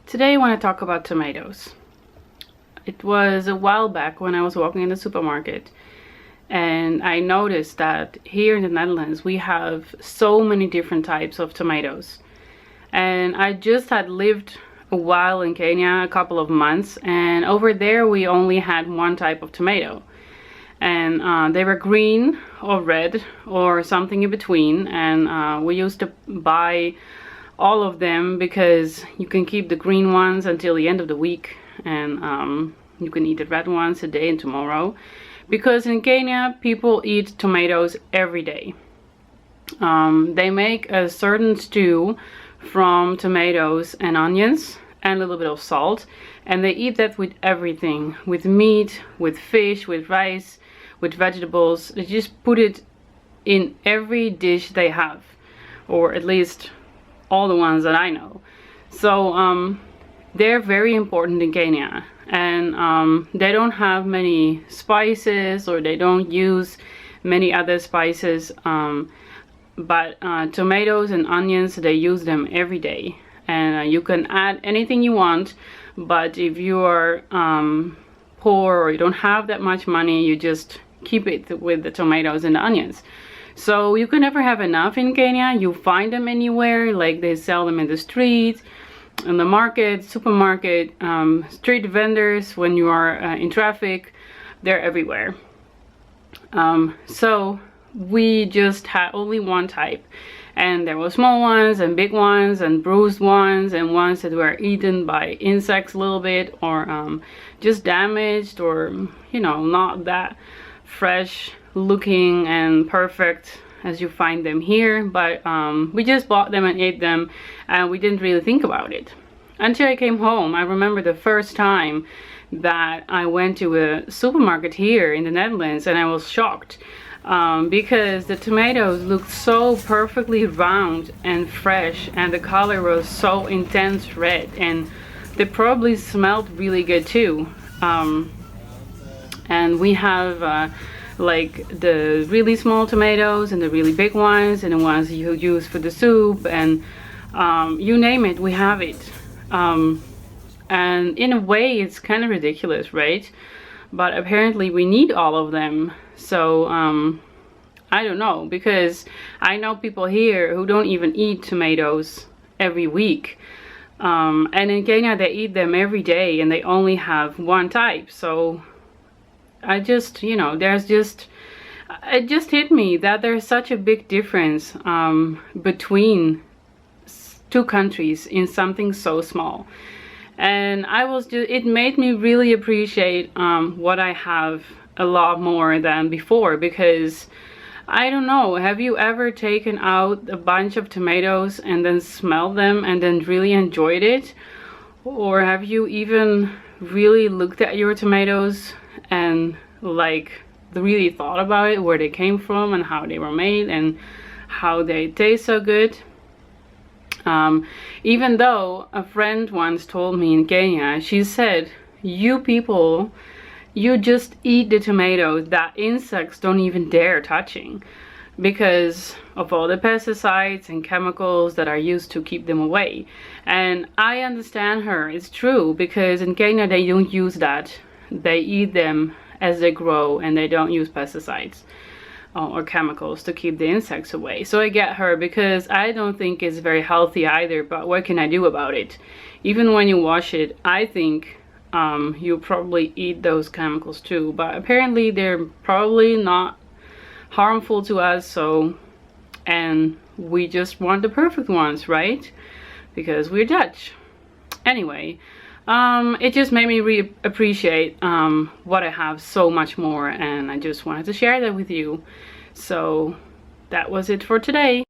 Today I want to talk about tomatoes. It was a while back when I was walking in the supermarket and I noticed that here in the Netherlands we have so many different types of tomatoes. And I just had lived a while in Kenya, a couple of months, and over there we only had one type of tomato. And they were green or red or something in between, and we used to buy all of them because you can keep the green ones until the end of the week, and you can eat the red ones today and tomorrow, because in Kenya people eat tomatoes every day. They make a certain stew from tomatoes and onions and a little bit of salt, and they eat that with everything, with meat, with fish, with rice, with vegetables. They just put it in every dish they have, or at least all the ones that I know. So they're very important in Kenya, and they don't have many spices, or they don't use many other spices, but tomatoes and onions, they use them every day, and you can add anything you want. But if you are poor or you don't have that much money, you just keep it with the tomatoes and the onions. So you can never have enough in Kenya. You find them anywhere, like they sell them in the street, in the market, supermarket, street vendors. When you are in traffic, they're everywhere. So we just had only one type, and there were small ones and big ones and bruised ones and ones that were eaten by insects a little bit, or just damaged, or you know, not that fresh looking and perfect as you find them here. But we just bought them and ate them, and we didn't really think about it until I came home. I remember the first time that I went to a supermarket here in the Netherlands, and I was shocked because the tomatoes looked so perfectly round and fresh, and the color was so intense red, and they probably smelled really good too. And we have like the really small tomatoes and the really big ones and the ones you use for the soup, and you name it, we have it. And in a way it's kind of ridiculous, right? But apparently we need all of them. So I don't know, because I know people here who don't even eat tomatoes every week. And in Kenya they eat them every day, and they only have one type. So I just, you know, it just hit me that there's such a big difference between two countries in something so small. And it made me really appreciate what I have a lot more than before, because I don't know, have you ever taken out a bunch of tomatoes and then smelled them and then really enjoyed it? Or have you even really looked at your tomatoes and like really thought about it, where they came from and how they were made and how they taste so good? Even though a friend once told me in Kenya, she said, you people, you just eat the tomatoes that insects don't even dare touching, because of all the pesticides and chemicals that are used to keep them away. And I understand her, it's true, because in Kenya they don't use that. They eat them as they grow, and they don't use pesticides or chemicals to keep the insects away. So I get her, because I don't think it's very healthy either, but what can I do about it? Even when you wash it, I think you probably eat those chemicals too, but apparently they're probably not harmful to us. So, and we just want the perfect ones, right? Because we're Dutch. Anyway, it just made me appreciate what I have so much more, and I just wanted to share that with you. So that was it for today.